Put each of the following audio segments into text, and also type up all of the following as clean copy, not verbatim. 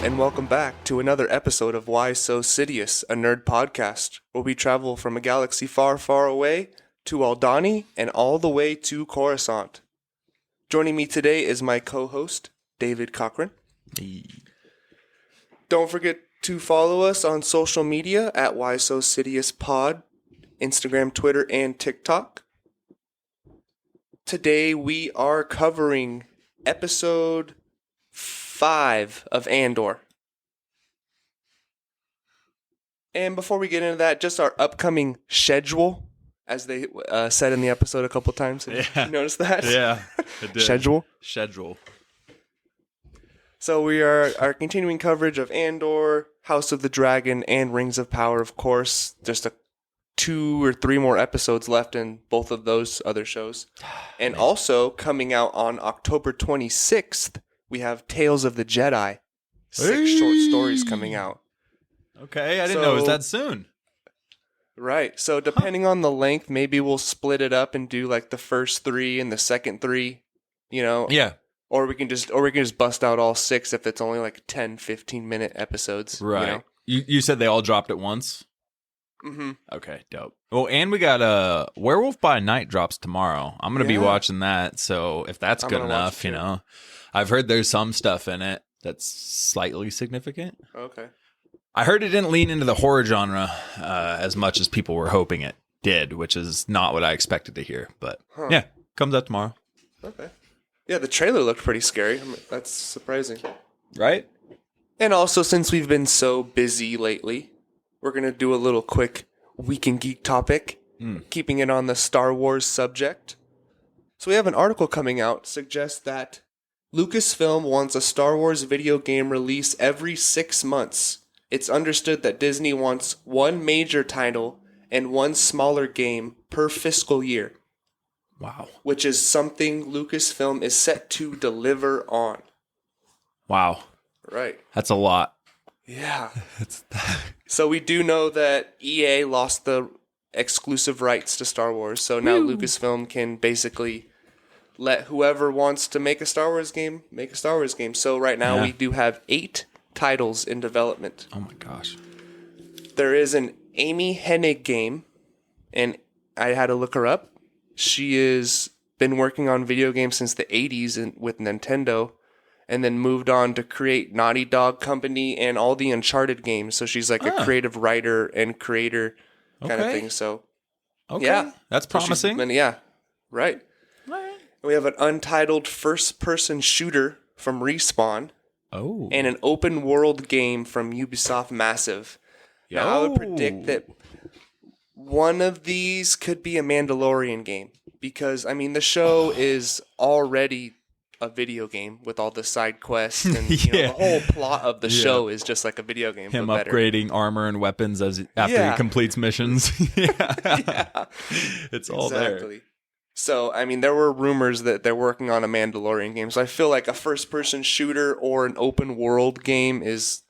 and welcome back to another episode of Whysosidious, a nerd podcast, where we travel from a galaxy far, far away to Aldani and all the way to Coruscant. Joining me today is my co-host, David Cochran. Hey. Don't forget to follow us on social media at whysosidiouspod, Instagram, Twitter, and TikTok. Today we are covering episode 5 of Andor. And before we get into that, just our upcoming schedule, as they said in the episode a couple times. Did you notice that? Yeah, I did. Schedule. So we are our continuing coverage of Andor, House of the Dragon, and Rings of Power, of course. Just 2 or 3 more episodes left in both of those other shows. And also, coming out on October 26th, we have Tales of the Jedi. 6 short stories coming out. Okay, I didn't know it was that soon. Right. So depending on the length, maybe we'll split it up and do like the first 3 and the second 3, you know? Yeah. Or we can just bust out all 6 if it's only like 10, 15-minute episodes. Right. You know? You said they all dropped at once? Mm-hmm. Okay, dope. Well, and we got Werewolf by Night drops tomorrow. I'm going to be watching that, so if that's good enough, you know. I've heard there's some stuff in it that's slightly significant. Okay. I heard it didn't lean into the horror genre as much as people were hoping it did, which is not what I expected to hear. But yeah, comes out tomorrow. Okay. Yeah, the trailer looked pretty scary. I mean, that's surprising. Right? And also, since we've been so busy lately, we're going to do a little quick Week in Geek topic, keeping it on the Star Wars subject. So we have an article coming out suggests that Lucasfilm wants a Star Wars video game release every 6 months. It's understood that Disney wants 1 major title and 1 smaller game per fiscal year. Wow. Which is something Lucasfilm is set to deliver on. Wow. Right. That's a lot. Yeah. So we do know that EA lost the exclusive rights to Star Wars, so now Lucasfilm can basically let whoever wants to make a Star Wars game make a Star Wars game. So right now we do have 8 titles in development. Oh my gosh. There is an Amy Hennig game, and I had to look her up. She has been working on video games since the 80s with Nintendo, and then moved on to create Naughty Dog Company and all the Uncharted games. So she's like a creative writer and creator kind of thing. So, yeah. That's promising. Right. We have an untitled first-person shooter from Respawn. Oh. And an open world game from Ubisoft Massive. Now, I would predict that one of these could be a Mandalorian game. Because, I mean, the show is already a video game with all the side quests. And you know, the whole plot of the show is just like a video game. Him but better. upgrading armor and weapons after he completes missions. It's all there. So, I mean, there were rumors that they're working on a Mandalorian game. So I feel like a first-person shooter or an open-world game is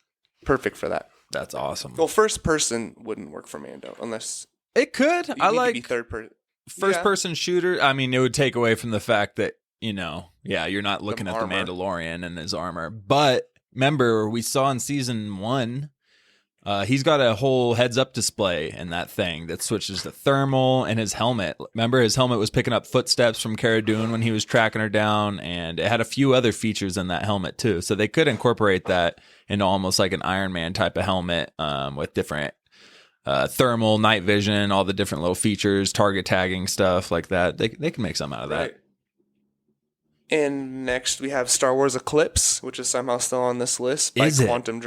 perfect for that. That's awesome. Well, first-person wouldn't work for Mando unless... It could. I like to be third-person. First-person shooter. I mean, it would take away from the fact that, you know, you're not looking at the Mandalorian and his armor. But remember, we saw in season 1... he's got a whole heads-up display in that thing that switches to thermal and his helmet. Remember, his helmet was picking up footsteps from Cara Dune when he was tracking her down, and it had a few other features in that helmet, too. So they could incorporate that into almost like an Iron Man type of helmet with different thermal, night vision, all the different little features, target tagging, stuff like that. They can make something out of that. And next we have Star Wars Eclipse, which is somehow still on this list by Quantic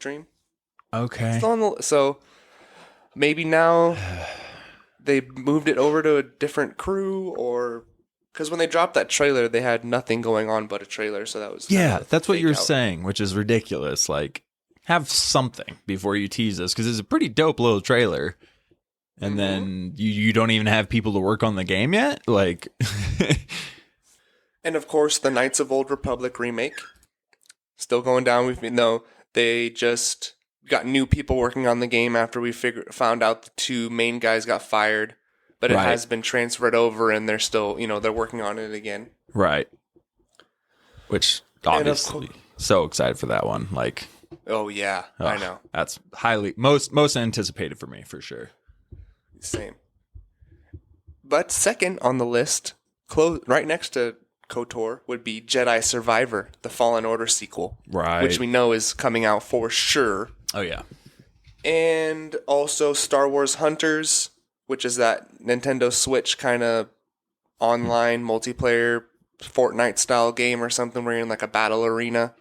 Dream. Okay. So maybe now they moved it over to a different crew, or because when they dropped that trailer, they had nothing going on but a trailer. So that was that's what you're saying, which is ridiculous. Like, have something before you tease us, because it's a pretty dope little trailer, and then you don't even have people to work on the game yet. Like, and of course the Knights of Old Republic remake still going down with me. No, they just got new people working on the game after we found out the 2 main guys got fired, but it has been transferred over, and they're still, they're working on it again. Right. Which obviously So excited for that one. Oh yeah, I know. That's most anticipated for me for sure. Same. But second on the list, right next to KOTOR, would be Jedi Survivor, the Fallen Order sequel. Right. Which we know is coming out for sure. Oh, yeah. And also Star Wars Hunters, which is that Nintendo Switch kind of online multiplayer Fortnite-style game or something where you're in like a battle arena.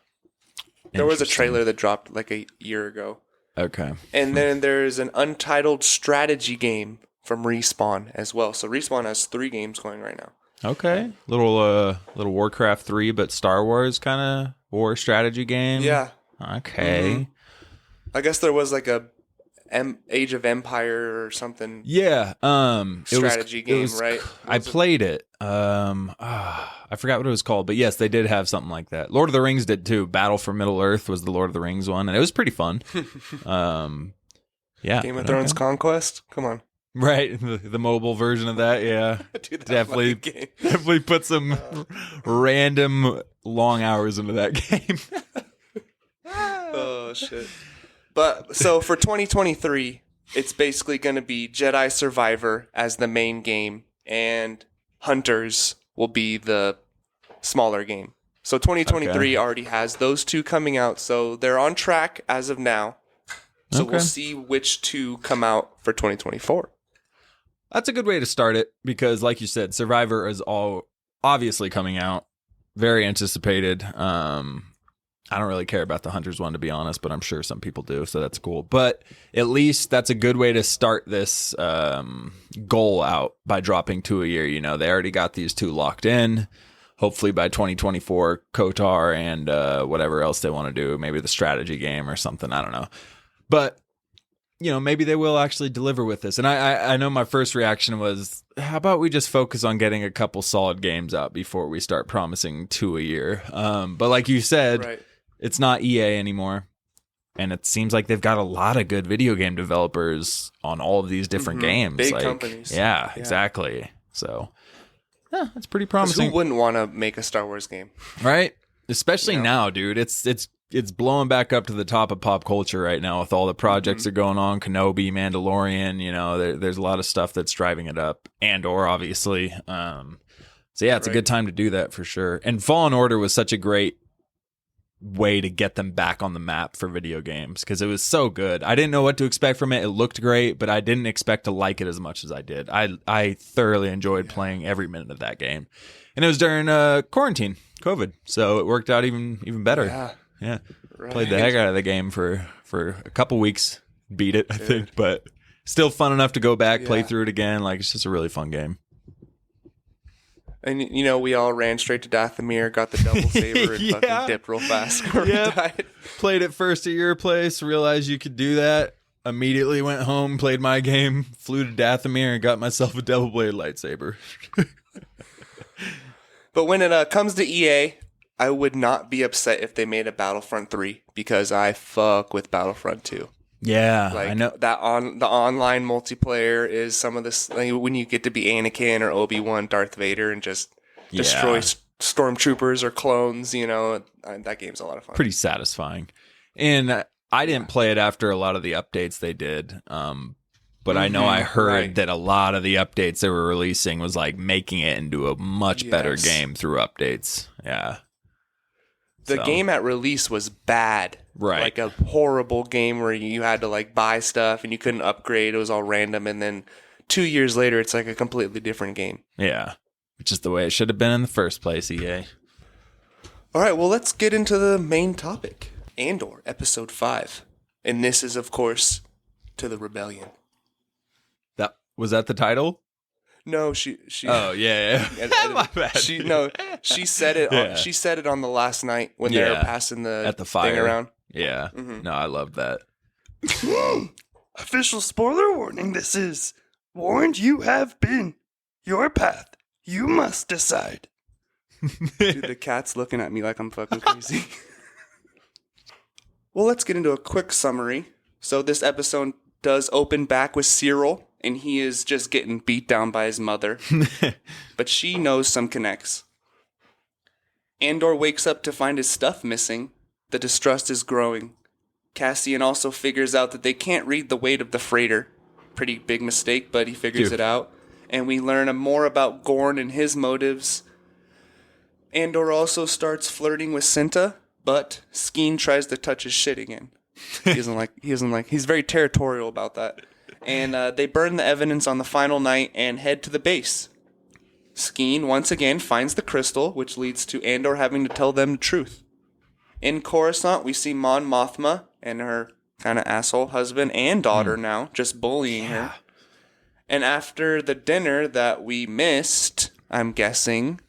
There was a trailer that dropped like a year ago. Okay. And then there's an untitled strategy game from Respawn as well. So Respawn has 3 games going right now. Okay. Little Warcraft 3, but Star Wars kind of war strategy game. Yeah. Okay. Mm-hmm. I guess there was like a Age of Empire or something. Yeah. Strategy game, right? I played it. I forgot what it was called, but yes, they did have something like that. Lord of the Rings did too. Battle for Middle Earth was the Lord of the Rings one, and it was pretty fun. Yeah. Game of Thrones Conquest? Come on. Right, the mobile version of that, yeah. Dude, definitely put some random long hours into that game. Oh, shit. But, so for 2023, it's basically going to be Jedi Survivor as the main game, and Hunters will be the smaller game. So 2023 already has those 2 coming out, so they're on track as of now. So we'll see which 2 come out for 2024. That's a good way to start it because, like you said, Survivor is all obviously coming out. Very anticipated. I don't really care about the Hunters one, to be honest, but I'm sure some people do, so that's cool. But at least that's a good way to start this goal out by dropping 2 a year. You know, they already got these 2 locked in. Hopefully by 2024, KOTOR and whatever else they want to do, maybe the strategy game or something. I don't know. But you know, maybe they will actually deliver with this. And I know my first reaction was, how about we just focus on getting a couple solid games out before we start promising 2 a year? But like you said, right. It's not EA anymore. And it seems like they've got a lot of good video game developers on all of these different games. Big companies. Yeah, exactly. So, yeah, that's pretty promising. Who wouldn't want to make a Star Wars game? Right? Especially now, dude. It's blowing back up to the top of pop culture right now with all the projects that are going on. Kenobi, Mandalorian, you know, there's a lot of stuff that's driving it up. Andor, obviously. So, yeah, it's a good time to do that for sure. And Fallen Order was such a great way to get them back on the map for video games because it was so good. I didn't know what to expect from it. It looked great, but I didn't expect to like it as much as I did. I thoroughly enjoyed playing every minute of that game. And it was during quarantine, COVID. So it worked out even better. Yeah. Right. Played the heck out of the game for a couple weeks. Beat it, I think. But still fun enough to go back, play through it again. Like, it's just a really fun game. And, you know, we all ran straight to Dathomir, got the double saber, and fucking dipped real fast. Died. Played it first at your place, realized you could do that. Immediately went home, played my game, flew to Dathomir, and got myself a double blade lightsaber. But when it comes to EA, I would not be upset if they made a Battlefront 3 because I fuck with Battlefront 2. Yeah, like, I know that the online multiplayer is some of this. Like, when you get to be Anakin or Obi-Wan, Darth Vader, and just destroy stormtroopers or clones. You know, that game's a lot of fun. Pretty satisfying. And I didn't play it after a lot of the updates they did. But I know I heard that a lot of the updates they were releasing was like making it into a much better game through updates. Yeah. The game at release was bad. Right. Like a horrible game where you had to like buy stuff and you couldn't upgrade. It was all random. And then 2 years later, it's like a completely different game. Yeah. Which is the way it should have been in the first place, EA. All right. Well, let's get into the main topic. Andor, Episode 5. And this is, of course, To the Rebellion. Was that the title? No, she. Oh yeah. My bad. She said it. She said it on the last night when they were passing the fire thing around. Yeah. Mm-hmm. No, I love that. Official spoiler warning. This is warned. You have been your path. You must decide. Dude, the cat's looking at me like I'm fucking crazy. Well, let's get into a quick summary. So this episode does open back with Syril. And he is just getting beat down by his mother. But she knows some connects. Andor wakes up to find his stuff missing. the distrust is growing. Cassian also figures out that they can't read the weight of the freighter. Pretty big mistake, but he figures it out. And we learn more about Gorn and his motives. Andor also starts flirting with Cinta, but Skeen tries to touch his shit again. He's very territorial about that. And they burn the evidence on the final night and head to the base. Skeen once again finds the crystal, which leads to Andor having to tell them the truth. In Coruscant, we see Mon Mothma and her kind of asshole husband and daughter now just bullying her. And after the dinner that we missed, I'm guessing.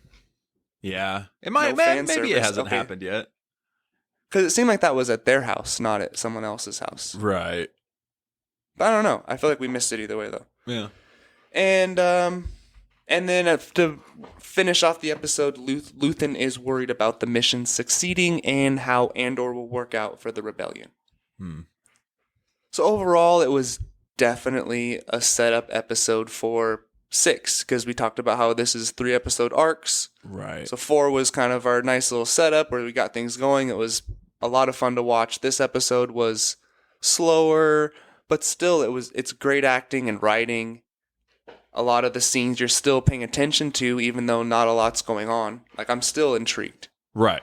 Yeah. Maybe it hasn't happened yet. Because it seemed like that was at their house, not at someone else's house. Right. But I don't know. I feel like we missed it either way, though. Yeah. And then to finish off the episode, Luthan is worried about the mission succeeding and how Andor will work out for the rebellion. So overall, it was definitely a setup episode for 6, because we talked about how this is 3 episode arcs. Right. So 4 was kind of our nice little setup where we got things going. It was a lot of fun to watch. This episode was slower, but still it's great acting and writing. A lot of the scenes you're still paying attention to, even though not a lot's going on. Like, I'm still intrigued. Right.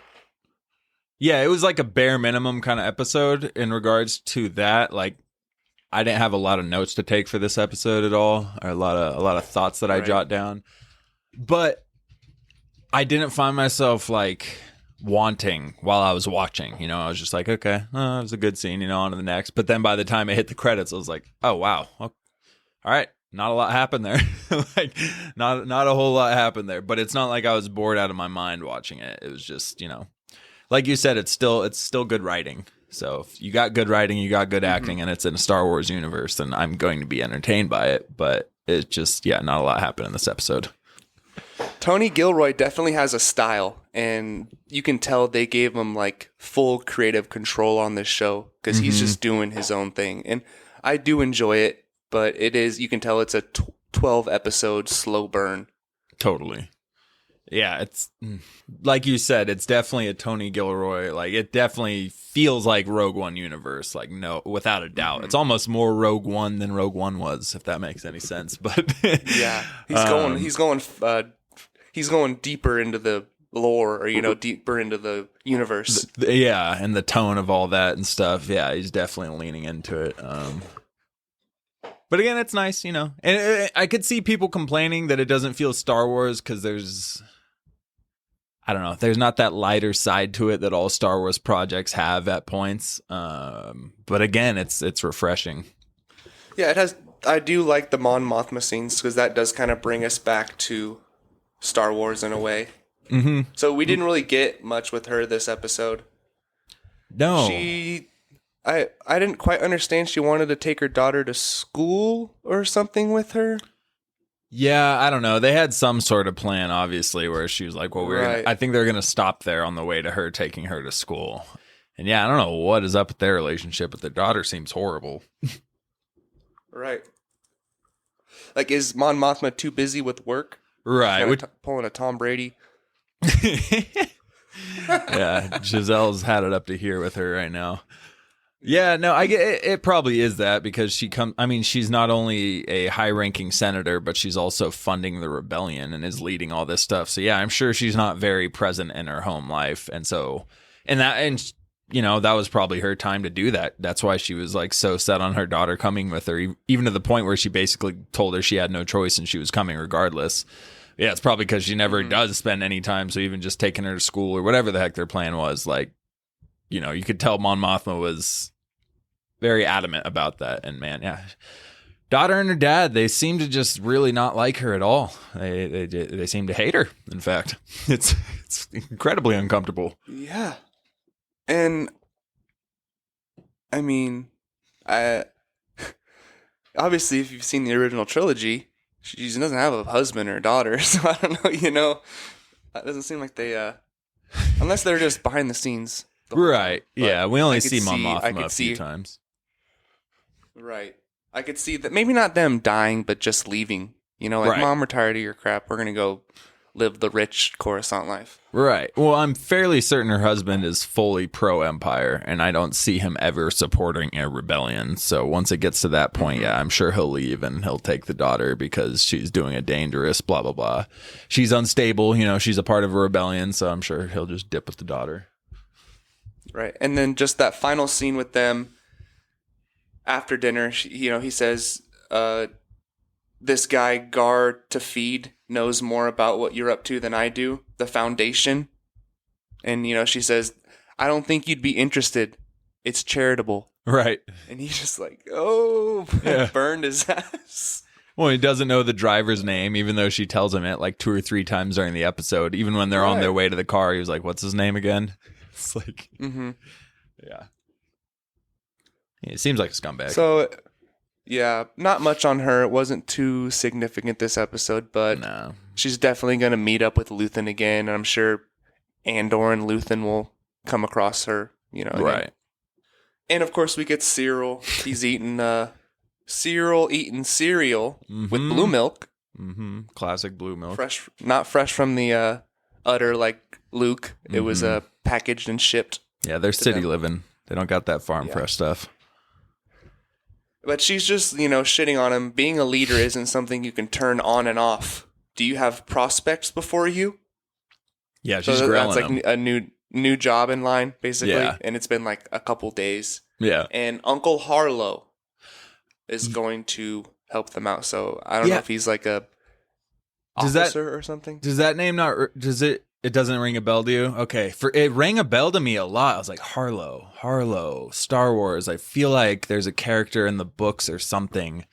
Yeah, it was like a bare minimum kind of episode in regards to that. Like, I didn't have a lot of notes to take for this episode at all, or a lot of thoughts that I jot down. But I didn't find myself like wanting while I was watching. You know, I was just like, okay, it was a good scene. You know, on to the next. But then by the time it hit the credits, I was like, oh wow, all right. Not a lot happened there. Like, not a whole lot happened there. But it's not like I was bored out of my mind watching it. It was just, you know, like you said, it's still good writing. So if you got good writing, you got good acting, and it's in a Star Wars universe, then I'm going to be entertained by it. But it just, not a lot happened in this episode. Tony Gilroy definitely has a style, and you can tell they gave him like full creative control on this show because he's just doing his own thing. And I do enjoy it. But it is, you can tell it's a 12 episode slow burn. Totally. Yeah, it's like you said, it's definitely a Tony Gilroy. Like, it definitely feels like Rogue One universe. Like, no, without a doubt. It's almost more Rogue One than Rogue One was, if that makes any sense. But yeah, he's going deeper into the lore, or, you know, deeper into the universe. Yeah, and the tone of all that and stuff. Yeah, he's definitely leaning into it. But again, it's nice, you know. And I could see people complaining that it doesn't feel Star Wars because there's not that lighter side to it that all Star Wars projects have at points. But again, it's refreshing. Yeah, it has. I do like the Mon Mothma scenes because that does kind of bring us back to Star Wars in a way. Mm-hmm. So we didn't really get much with her this episode. No. I didn't quite understand. She wanted to take her daughter to school or something with her. Yeah, I don't know. They had some sort of plan, obviously, where she was like, well, I think they're going to stop there on the way to her taking her to school. And yeah, I don't know what is up with their relationship, but their daughter seems horrible. Right. Like, is Mon Mothma too busy with work? Right. Pulling a Tom Brady. Yeah, Giselle's had it up to here with her right now. Yeah, no, I get it probably is that because she's not only a high-ranking senator, but she's also funding the rebellion and is leading all this stuff. So yeah, I'm sure she's not very present in her home life. And so, you know, that was probably her time to do that. That's why she was like so set on her daughter coming with her, even to the point where she basically told her she had no choice and she was coming regardless. Yeah, it's probably because she never does spend any time. So even just taking her to school or whatever the heck their plan was, like, you know, you could tell Mon Mothma was very adamant about that. And man, yeah, daughter and her dad, they seem to just really not like her at all. They seem to hate her. In fact, it's incredibly uncomfortable. Yeah. And I mean, obviously if you've seen the original trilogy, she doesn't have a husband or a daughter. So I don't know, you know, that doesn't seem like they, unless they're just behind the scenes. Right. Yeah. We only see Mon Mothma a few times. Right. I could see that maybe not them dying, but just leaving. You know, like, right. Mom, we're tired of your crap. We're going to go live the rich Coruscant life. Right. Well, I'm fairly certain her husband is fully pro-Empire, and I don't see him ever supporting a rebellion. So once it gets to that point, yeah, I'm sure he'll leave and he'll take the daughter because she's doing a dangerous blah, blah, blah. She's unstable. She's a part of a rebellion, so I'm sure he'll just dip with the daughter. Right. And then just that final scene with them after dinner, he says, this guy, Gar to feed, knows more about what you're up to than I do, the Foundation. And, she says, I don't think you'd be interested. It's charitable. Right. And he's just like, oh, burned his ass. Well, he doesn't know the driver's name, even though she tells him it like 2 or 3 times during the episode. Even when they're on their way to the car, he was like, what's his name again? It's like, yeah. It seems like a scumbag. So, yeah, not much on her. It wasn't too significant this episode, but she's definitely going to meet up with Luthan again. And I'm sure Andor and Luthan will come across her, again. Right. And of course, we get Syril. He's eating Syril eating cereal with blue milk. Mm-hmm. Classic blue milk. Not fresh from the udder like Luke. It was packaged and shipped. Yeah, they're city living. They don't got that farm fresh stuff. But she's just, shitting on him. Being a leader isn't something you can turn on and off. Do you have prospects before you? Yeah, she's grilling that's like him. a new job in line, basically. Yeah. And it's been like a couple days. Yeah. And Uncle Harlow is going to help them out. So I don't know if he's like a officer or something. Does that name not... It doesn't ring a bell to you? Okay. It rang a bell to me a lot. I was like, Harlow, Star Wars. I feel like there's a character in the books or something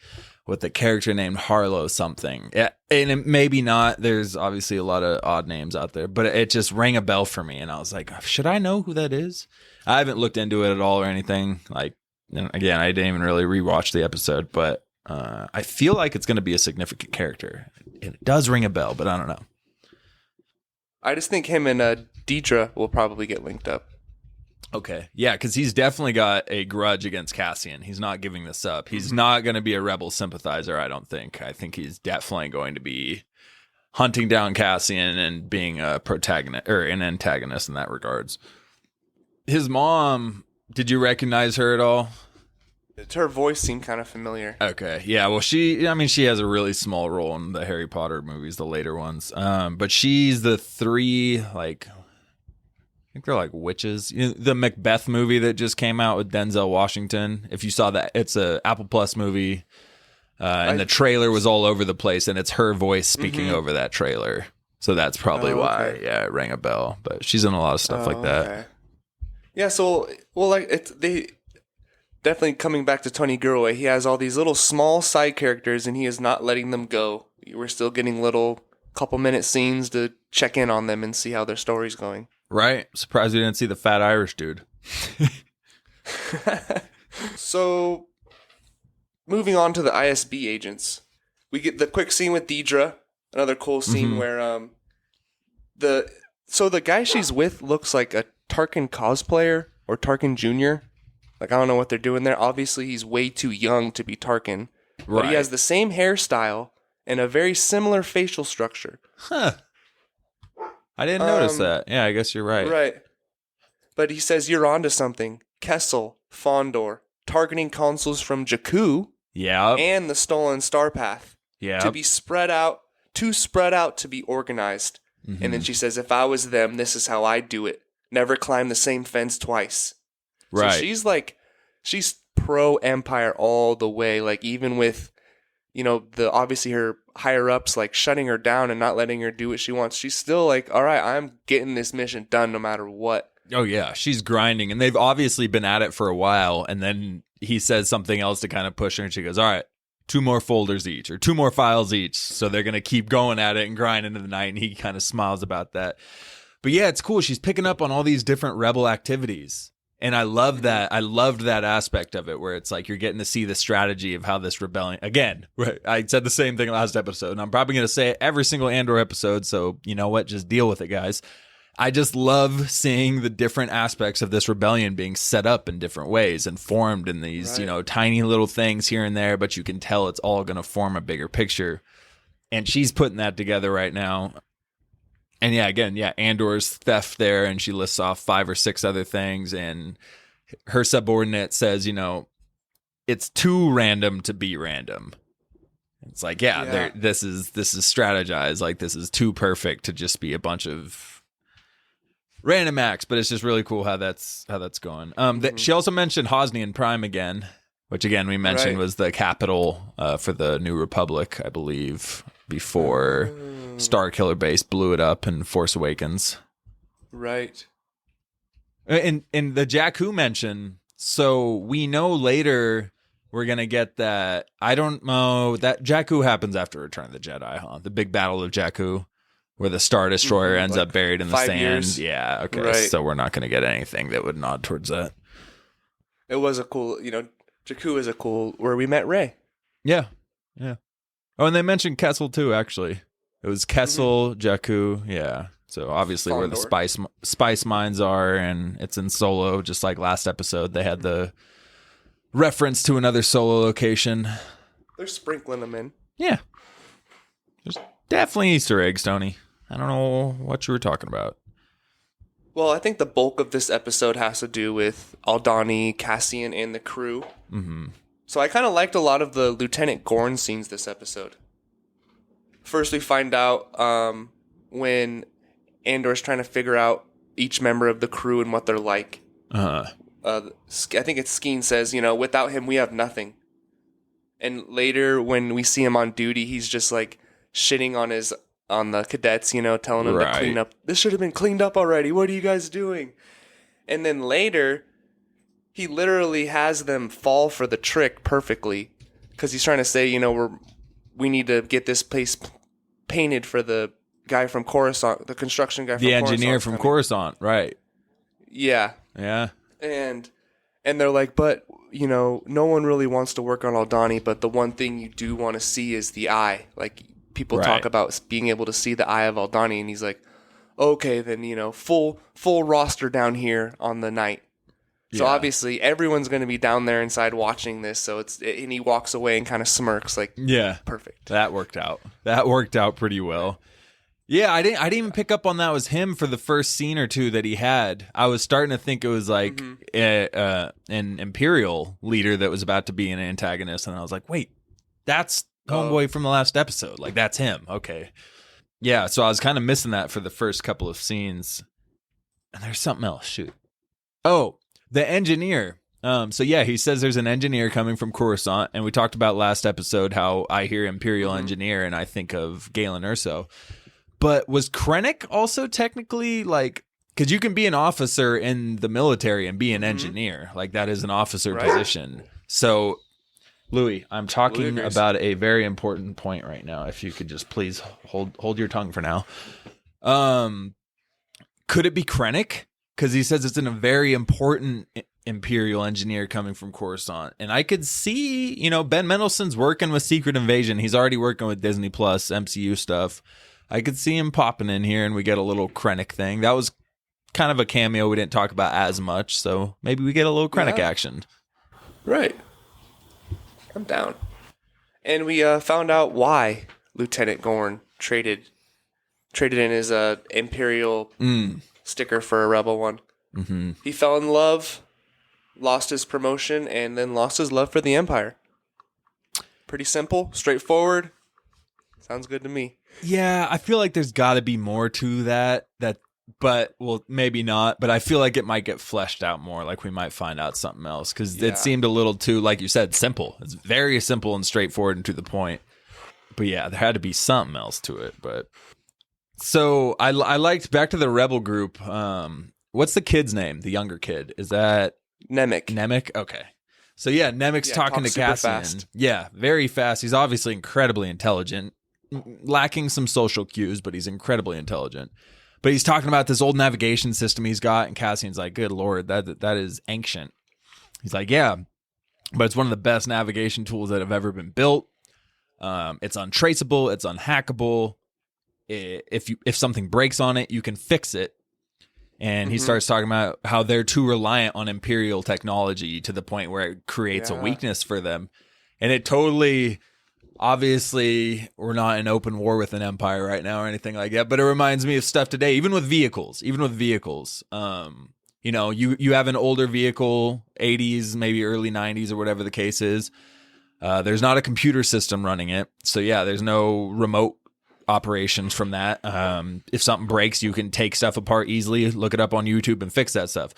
with a character named Harlow something. Yeah, and maybe not. There's obviously a lot of odd names out there, but it just rang a bell for me. And I was like, should I know who that is? I haven't looked into it at all or anything. Like, again, I didn't even really rewatch the episode, but I feel like it's going to be a significant character. It does ring a bell, but I don't know. I just think him and Deidre will probably get linked up. Okay. Yeah, because he's definitely got a grudge against Cassian. He's not giving this up. He's not going to be a rebel sympathizer, I don't think. I think he's definitely going to be hunting down Cassian and being a protagonist or an antagonist in that regards. His mom, did you recognize her at all? Her voice seemed kind of familiar. Okay. Yeah, well, she has a really small role in the Harry Potter movies, the later ones. But she's the 3, like, I think they're like witches. The Macbeth movie that just came out with Denzel Washington. If you saw that, it's a Apple Plus movie. And the trailer was all over the place, and it's her voice speaking over that trailer. So that's probably why, it rang a bell. But she's in a lot of stuff like that. Okay. Yeah, so, well, like, they... Definitely coming back to Tony Gilroy, he has all these little small side characters and he is not letting them go. We're still getting little couple-minute scenes to check in on them and see how their story's going. Right. Surprised we didn't see the fat Irish dude. So, moving on to the ISB agents. We get the quick scene with Deidre. Another cool scene where the guy she's with looks like a Tarkin cosplayer or Tarkin Jr., Like, I don't know what they're doing there. Obviously, he's way too young to be Tarkin. But he has the same hairstyle and a very similar facial structure. Huh. I didn't notice that. Yeah, I guess you're right. Right. But he says you're onto something. Kessel, Fondor, targeting consuls from Jakku. Yeah. And the stolen Star Path. Yeah. To be spread out, to be organized. Mm-hmm. And then she says, if I was them, this is how I'd do it. Never climb the same fence twice. Right. So she's pro-Empire all the way. Like, even with, obviously her higher ups, like, shutting her down and not letting her do what she wants. She's still like, all right, I'm getting this mission done no matter what. Oh, yeah. She's grinding. And they've obviously been at it for a while. And then he says something else to kind of push her. And she goes, all right, 2 more folders each or 2 more files each. So they're going to keep going at it and grind into the night. And he kind of smiles about that. But yeah, it's cool. She's picking up on all these different rebel activities. And I love that. I loved that aspect of it where it's like you're getting to see the strategy of how this rebellion, again, right, I said the same thing last episode, and I'm probably going to say it every single Andor episode, so you know what? Just deal with it, guys. I just love seeing the different aspects of this rebellion being set up in different ways and formed in these, tiny little things here and there, but you can tell it's all going to form a bigger picture. And she's putting that together right now. And Andor's theft there, and she lists off 5 or 6 other things, and her subordinate says, it's too random to be random. It's like, this is strategized. Like, this is too perfect to just be a bunch of random acts, but it's just really cool how that's going. She also mentioned Hosnian Prime again, which again we mentioned was the capital for the New Republic, I believe, before Starkiller Base blew it up in Force Awakens. Right. And the Jakku mention, so we know later we're going to get that. I don't know, that Jakku happens after Return of the Jedi, huh? The big battle of Jakku, where the Star Destroyer ends up buried in the sand. Years. Yeah, okay. Right. So we're not going to get anything that would nod towards that. It was a cool, Jakku is a cool, where we met Rey. Yeah. Oh, and they mentioned Kessel too, actually. It was Kessel, Jakku, yeah. So obviously where the spice mines are, and it's in Solo, just like last episode. They had the reference to another Solo location. They're sprinkling them in. Yeah. There's definitely Easter eggs, Tony. I don't know what you were talking about. Well, I think the bulk of this episode has to do with Aldhani, Cassian, and the crew. Mm-hmm. So I kind of liked a lot of the Lieutenant Gorn scenes this episode. First, we find out when Andor's trying to figure out each member of the crew and what they're like. I think it's Skeen says, without him, we have nothing. And later, when we see him on duty, he's just like shitting on the cadets, telling them to clean up. This should have been cleaned up already. What are you guys doing? And then later, he literally has them fall for the trick perfectly, because he's trying to say, we need to get this place painted for the guy from Coruscant, the construction guy from Coruscant. The engineer from Coruscant, right. Yeah. Yeah. And they're like, but, no one really wants to work on Aldhani, but the one thing you do want to see is the eye. Like, people talk about being able to see the eye of Aldhani, and he's like, okay, then, full roster down here on the night. So obviously everyone's going to be down there inside watching this. So and he walks away and kind of smirks like, perfect. That worked out. That worked out pretty well. Yeah, I didn't even pick up on that was him for the first scene or two that he had. I was starting to think it was like an Imperial leader that was about to be an antagonist, and I was like, wait, that's Homeboy from the last episode. Like, that's him. Okay. Yeah, so I was kind of missing that for the first couple of scenes. And there's something else. Shoot. Oh, the engineer. He says there's an engineer coming from Coruscant, and we talked about last episode how I hear Imperial engineer and I think of Galen Erso. But was Krennic also technically like, because you can be an officer in the military and be an engineer, like that is an officer position. So, Louis, I'm talking about a very important point right now. If you could just please hold your tongue for now. Could it be Krennic? Because he says it's in a very important Imperial engineer coming from Coruscant. And I could see, Ben Mendelsohn's working with Secret Invasion. He's already working with Disney Plus, MCU stuff. I could see him popping in here and we get a little Krennic thing. That was kind of a cameo we didn't talk about as much. So maybe we get a little Krennic action. Right. I'm down. And we found out why Lieutenant Gorn traded in his Imperial sticker for a Rebel one. Mm-hmm. He fell in love, lost his promotion, and then lost his love for the Empire. Pretty simple, straightforward. Sounds good to me. Yeah, I feel like there's got to be more to that, but well, maybe not. But I feel like it might get fleshed out more. Like we might find out something else because it seemed a little too, like you said, simple. It's very simple and straightforward and to the point. But yeah, there had to be something else to it. But so I liked back to the Rebel group. What's the kid's name? The younger kid, is that Nemec? Okay. So yeah, Nemec's talking to Cassian. Fast. Yeah, very fast. He's obviously incredibly intelligent, lacking some social cues, but he's incredibly intelligent. But he's talking about this old navigation system he's got, and Cassian's like, "Good Lord, that is ancient." He's like, "Yeah, but it's one of the best navigation tools that have ever been built. It's untraceable, it's unhackable. If something breaks on it, you can fix it." And he starts talking about how they're too reliant on Imperial technology to the point where it creates a weakness for them. And it totally obviously we're not in open war with an empire right now or anything like that, but it reminds me of stuff today, even with vehicles. You know, you have an older vehicle, 80s, maybe early 90s or whatever the case is. There's not a computer system running it. So yeah, there's no remote operations from that. If something breaks, you can take stuff apart easily, look it up on YouTube and fix that stuff.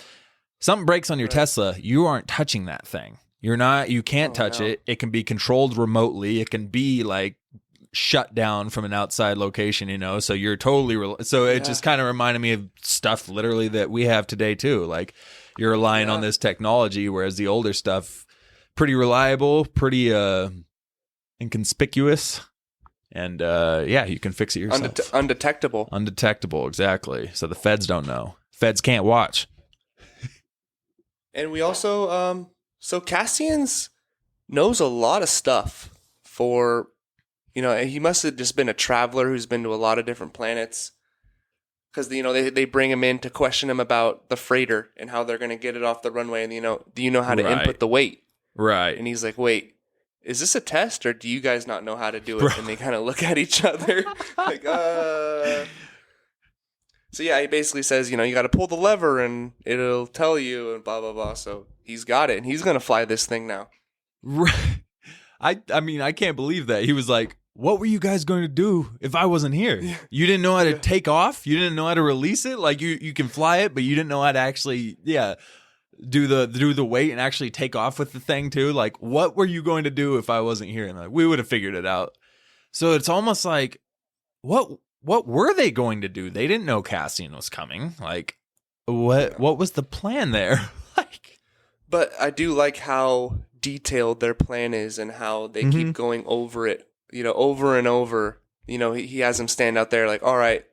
Something breaks on your Tesla, you aren't touching that thing. You can't touch it. It can be controlled remotely. It can be like shut down from an outside location, you know, so you're totally, it just kind of reminded me of stuff literally that we have today too. Like you're relying on this technology, whereas the older stuff, pretty reliable, pretty inconspicuous. And you can fix it yourself. Undetectable. Undetectable, exactly. So the feds don't know. Feds can't watch. And we also, so Cassian's knows a lot of stuff for, you know, he must have just been a traveler who's been to a lot of different planets. Because, you know, they bring him in to question him about the freighter and how they're going to get it off the runway. And, you know, do you know how to input the weight? Right. And he's like, wait, is this a test or do you guys not know how to do it? And they kind of look at each other like, So, yeah, he basically says, you know, you got to pull the lever and it'll tell you and blah, blah, blah. So he's got it and he's going to fly this thing now. Right. I mean, I can't believe that. He was like, what were you guys going to do if I wasn't here? Yeah. You didn't know how to take off? You didn't know how to release it? Like you can fly it, but you didn't know how to actually, do the weight and actually take off with the thing too. Like, what were you going to do if I wasn't here? And like, we would have figured it out. So it's almost like, what were they going to do? They didn't know Cassian was coming. Like, what was the plan there? Like, but I do like how detailed their plan is and how they keep going over it, you know, over and over. You know, he has them stand out there like, all right,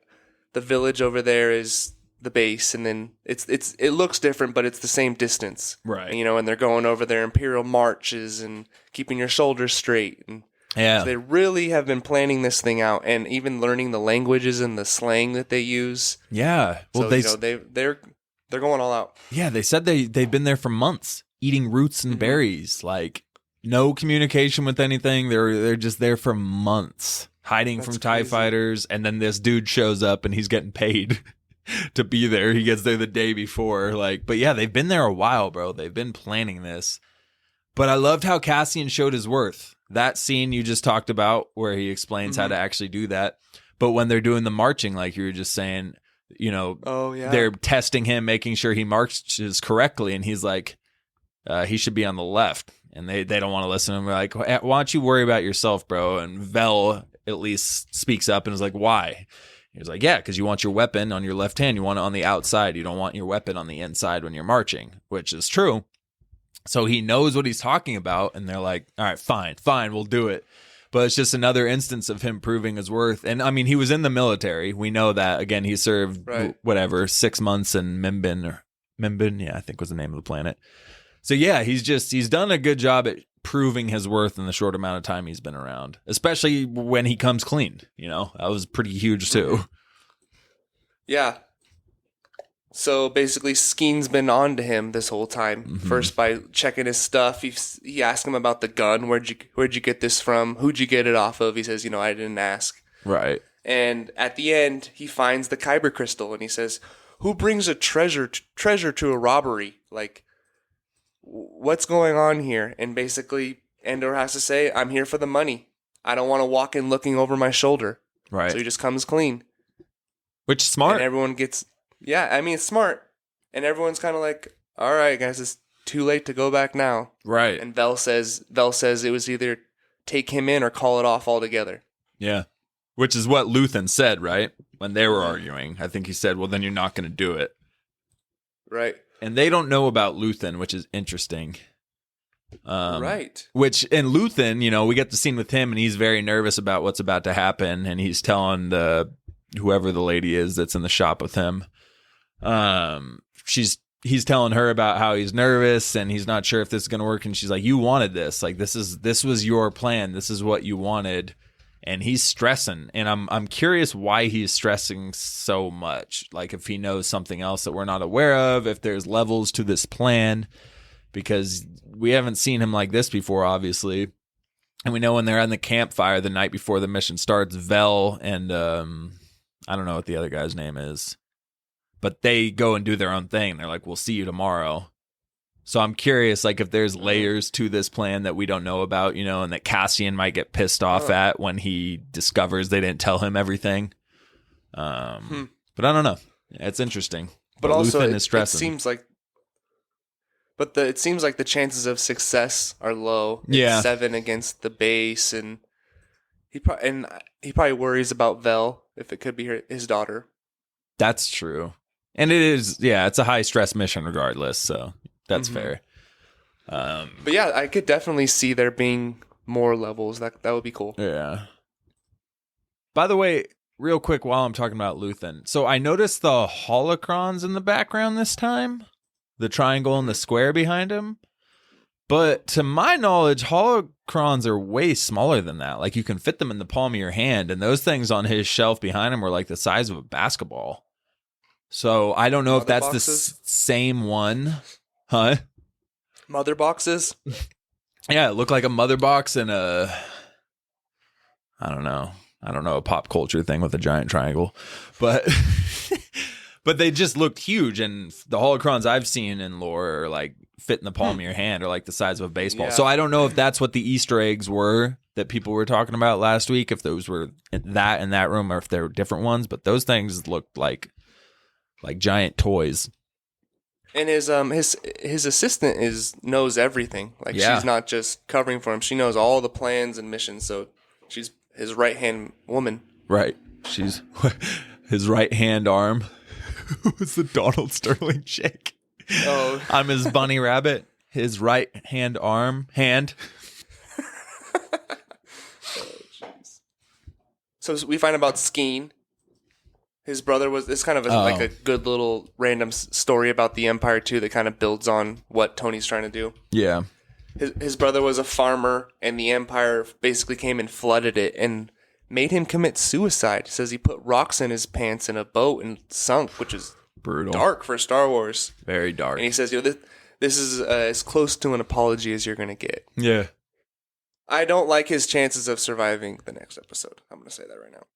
the village over there is the base, and then it looks different, but it's the same distance, right? You know, and they're going over their imperial marches and keeping your shoulders straight, and so they really have been planning this thing out, and even learning the languages and the slang that they use. Yeah, well, so, they're going all out. Yeah, they said they've been there for months, eating roots and berries, like no communication with anything. They're just there for months, hiding from TIE fighters, and then this dude shows up and he's getting paid to be there. He gets there the day before. But yeah, they've been there a while, bro. They've been planning this. But I loved how Cassian showed his worth. That scene you just talked about where he explains how to actually do that. But when they're doing the marching, like you were just saying, you know, they're testing him, making sure he marches correctly. And he's like, he should be on the left. And they don't want to listen to him. We're like, why don't you worry about yourself, bro? And Vel at least speaks up and is like, why? He's like, yeah, because you want your weapon on your left hand. You want it on the outside. You don't want your weapon on the inside when you're marching, which is true. So he knows what he's talking about. And they're like, all right, fine, we'll do it. But it's just another instance of him proving his worth. And I mean, he was in the military. We know that. Again, he served, 6 months in Mimbin, yeah, I think was the name of the planet. So yeah, he's done a good job at proving his worth in the short amount of time he's been around, especially when he comes clean. You know, that was pretty huge too. Yeah. So basically, Skeen's been on to him this whole time. First by checking his stuff. He asked him about the gun. Where'd you get this from? Who'd you get it off of? He says, you know, I didn't ask. Right. And at the end, he finds the Kyber crystal, and he says, "Who brings a treasure to a robbery? Like, what's going on here?" And basically, Andor has to say, "I'm here for the money. I don't want to walk in looking over my shoulder." Right. So he just comes clean. Which is smart. And everyone gets, it's smart. And everyone's kind of like, all right, guys, it's too late to go back now. Right. And Vel says it was either take him in or call it off altogether. Yeah. Which is what Luthan said, right? When they were arguing. I think he said, well, then you're not going to do it. Right. And they don't know about Luthan, which is interesting. Right. Which in Luthan, you know, we get the scene with him and he's very nervous about what's about to happen. And he's telling whoever the lady is that's in the shop with him. He's telling her about how he's nervous and he's not sure if this is going to work. And she's like, you wanted this. Like, this was your plan. This is what you wanted. And he's stressing. And I'm curious why he's stressing so much. Like, if he knows something else that we're not aware of, if there's levels to this plan, because we haven't seen him like this before, obviously. And we know when they're on the campfire the night before the mission starts, Vel and I don't know what the other guy's name is, but they go and do their own thing. They're like, we'll see you tomorrow. So I'm curious, like, if there's layers to this plan that we don't know about, and that Cassian might get pissed off at when he discovers they didn't tell him everything. But I don't know. It's interesting. But also, Luthan it is stressing. seems like, it seems like the chances of success are low. Yeah, 7 against the base, and he probably worries about Vel if it could be his daughter. That's true, and it is. Yeah, it's a high stress mission regardless. So. That's fair. But yeah, I could definitely see there being more levels. That would be cool. Yeah. By the way, real quick while I'm talking about Luthan. So I noticed the holocrons in the background this time. The triangle and the square behind him. But to my knowledge, holocrons are way smaller than that. Like you can fit them in the palm of your hand. And those things on his shelf behind him were like the size of a basketball. So I don't know if that's the same one. Huh? Mother boxes? Yeah, it looked like a mother box and I don't know, a pop culture thing with a giant triangle. But but they just looked huge, and the holocrons I've seen in lore are like fit in the palm of your hand or like the size of a baseball. Yeah. So I don't know if that's what the Easter eggs were that people were talking about last week, if those were in that room or if they're different ones, but those things looked like giant toys. And his assistant knows everything. Like she's not just covering for him. She knows all the plans and missions. So she's his right hand woman. Right. She's his right hand arm. What's the Donald Sterling shake? Oh, I'm his bunny rabbit. His right hand arm hand. Oh, jeez. So we find about Skeen. His brother was this kind of like a good little random story about the Empire too that kind of builds on what Tony's trying to do. Yeah. His brother was a farmer, and the Empire basically came and flooded it and made him commit suicide. It says he put rocks in his pants in a boat and sunk, which is brutal, dark for Star Wars. Very dark. And he says, this is as close to an apology as you're going to get. Yeah. I don't like his chances of surviving the next episode. I'm going to say that right now.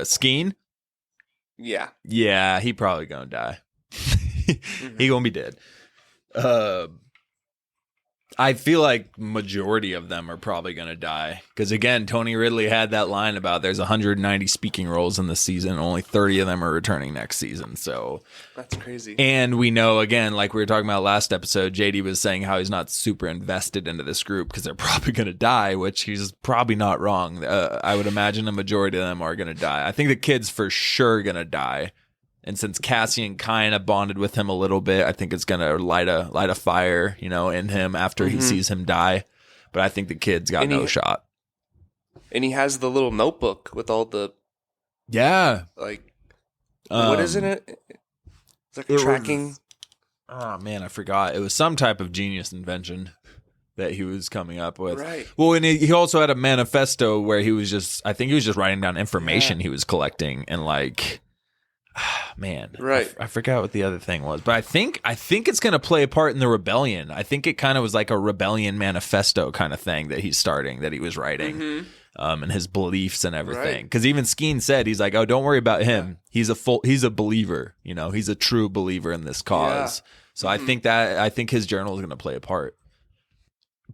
Skeen? Yeah. Yeah, he probably gonna die. He gonna be dead. I feel like majority of them are probably gonna die. Because again, Tony Ridley had that line about there's 190 speaking roles in the season. Only 30 of them are returning next season. So that's crazy. And we know, again, like we were talking about last episode, JD was saying how he's not super invested into this group because they're probably gonna die, which he's probably not wrong. I would imagine a majority of them are gonna die. I think the kid's for sure gonna die. And since Cassian kind of bonded with him a little bit, I think it's gonna light a fire, in him after he sees him die. But I think the kid's got no shot. And he has the little notebook with all the what is it? It's like tracking. Oh man, I forgot. It was some type of genius invention that he was coming up with. Right. Well, and he also had a manifesto where he was just writing down information he was collecting and like. Man, right. I forgot what the other thing was, but I think it's going to play a part in the rebellion. I think it kind of was like a rebellion manifesto kind of thing that he's starting, that he was writing, and his beliefs and everything. Because even Skeen said, he's like, "Oh, don't worry about him. He's a believer. He's a true believer in this cause." Yeah. So I think his journal is going to play a part.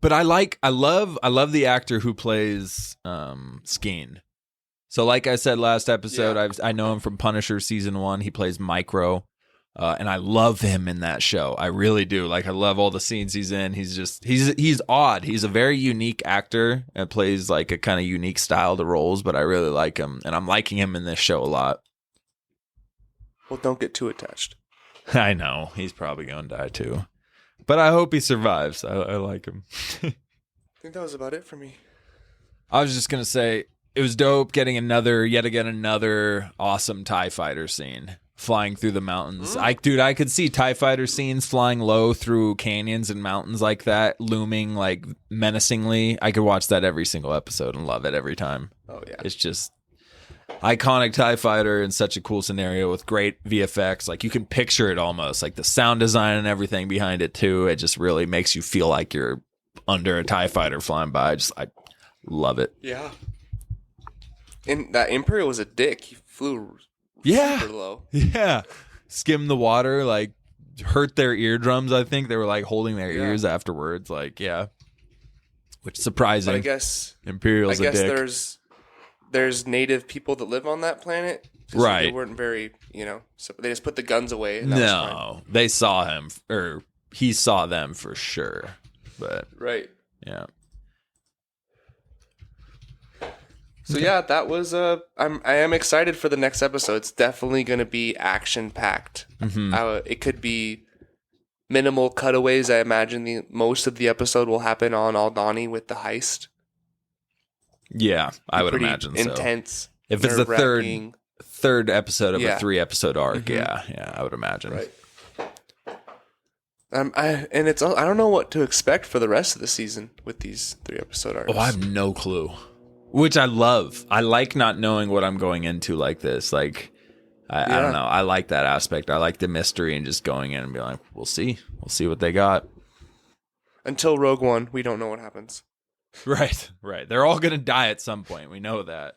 But I love the actor who plays Skeen. So like I said last episode, I know him from Punisher season 1. He plays Micro, and I love him in that show. I really do. Like I love all the scenes he's in. He's odd. He's a very unique actor and plays like a kind of unique style to roles, but I really like him, and I'm liking him in this show a lot. Well, don't get too attached. I know. He's probably going to die too. But I hope he survives. I like him. I think that was about it for me. I was just going to say, it was dope getting yet again another awesome TIE fighter scene flying through the mountains. I could see TIE fighter scenes flying low through canyons and mountains like that, looming like menacingly. I could watch that every single episode and love it every time. Oh, yeah. It's just iconic TIE fighter in such a cool scenario with great VFX. Like you can picture it almost, like the sound design and everything behind it too. It just really makes you feel like you're under a TIE fighter flying by. I Love it. Yeah. And that Imperial was a dick. He flew super low. Yeah. Skimmed the water, like hurt their eardrums, I think. They were like holding their ears afterwards. Like, yeah. Which is surprising. But I guess Imperial's a dick. there's native people that live on that planet. Right. They weren't very, so they just put the guns away. And they saw him, or he saw them for sure. But right. Yeah. So yeah, that was I am excited for the next episode. It's definitely going to be action packed. Mm-hmm. It could be minimal cutaways. I imagine most of the episode will happen on Aldhani with the heist. Yeah, I would imagine so. Intense. If it's the third episode of a 3-episode arc, mm-hmm. yeah, I would imagine. Right. I don't know what to expect for the rest of the season with these 3-episode arcs. Oh, I have no clue. Which I love. I like not knowing what I'm going into like this. Like, I don't know. I like that aspect. I like the mystery and just going in and being like, we'll see. We'll see what they got. Until Rogue One, we don't know what happens. Right. They're all going to die at some point. We know that.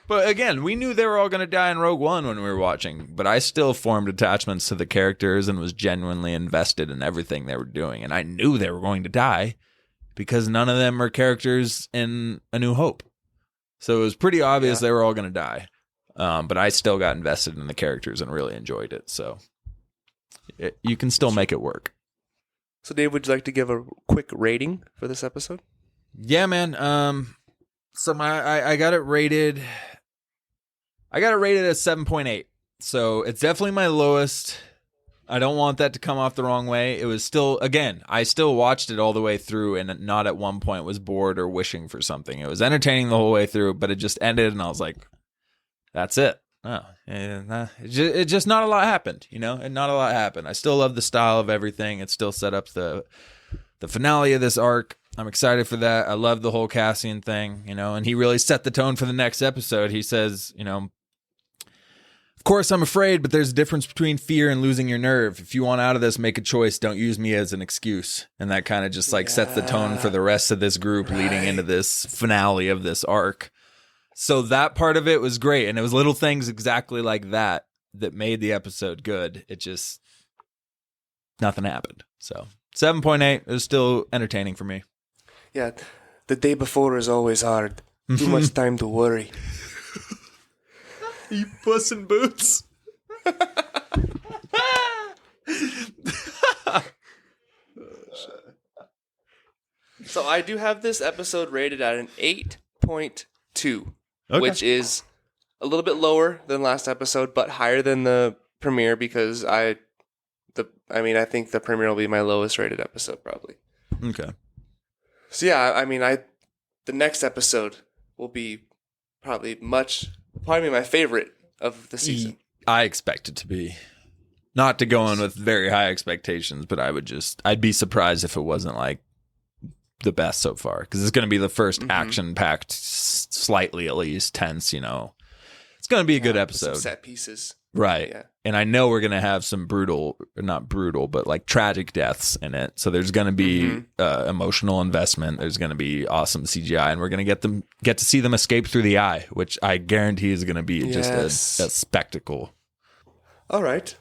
But again, we knew they were all going to die in Rogue One when we were watching. But I still formed attachments to the characters and was genuinely invested in everything they were doing. And I knew they were going to die because none of them are characters in A New Hope. So it was pretty obvious they were all going to die. But I still got invested in the characters and really enjoyed it. So you can still make it work. So Dave, would you like to give a quick rating for this episode? Yeah, man. So I got it rated. I got it rated at 7.8. So it's definitely my lowest. I don't want that to come off the wrong way. It was still, again, I still watched it all the way through and not at one point was bored or wishing for something. It was entertaining the whole way through, but it just ended and I was like, that's it. Oh, it just not a lot happened, and not a lot happened. I still love the style of everything. It still set up the finale of this arc. I'm excited for that. I love the whole Cassian thing, and he really set the tone for the next episode. He says, of course, I'm afraid, but there's a difference between fear and losing your nerve. If you want out of this, make a choice. Don't use me as an excuse. And that kind of just sets the tone for the rest of this group leading into this finale of this arc. So that part of it was great. And it was little things exactly like that made the episode good. It just, nothing happened. So 7.8 is still entertaining for me. Yeah, the day before is always hard. Too much time to worry. You Puss in Boots. So I do have this episode rated at an 8.2, which is a little bit lower than last episode, but higher than the premiere because I think the premiere will be my lowest rated episode probably. Okay. So yeah, the next episode will be probably my favorite of the season. I expect it to be. Not to go in with very high expectations, but I'd be surprised if it wasn't like the best so far. Because it's going to be the first action-packed, slightly at least tense, It's going to be a good episode. Some set pieces. Right. Yeah. And I know we're going to have some not brutal, but like tragic deaths in it. So there's going to be emotional investment. There's going to be awesome CGI, and we're going to get to see them escape through the eye, which I guarantee is going to be just a spectacle. All right.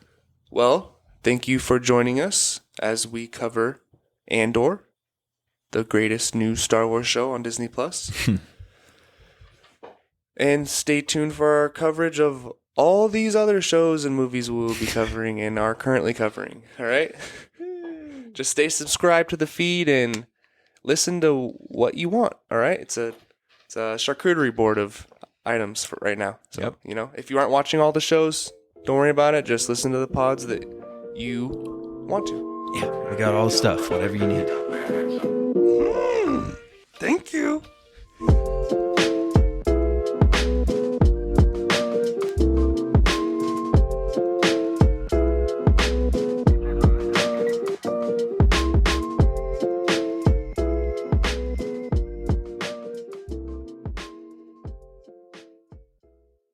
Well, thank you for joining us as we cover Andor, the greatest new Star Wars show on Disney Plus. And stay tuned for our coverage of all these other shows and movies we will be covering and are currently covering. All right? Just stay subscribed to the feed and listen to what you want. All right? It's a charcuterie board of items for right now. So, if you aren't watching all the shows, don't worry about it. Just listen to the pods that you want to. Yeah, we got all the stuff, whatever you need. Thank you.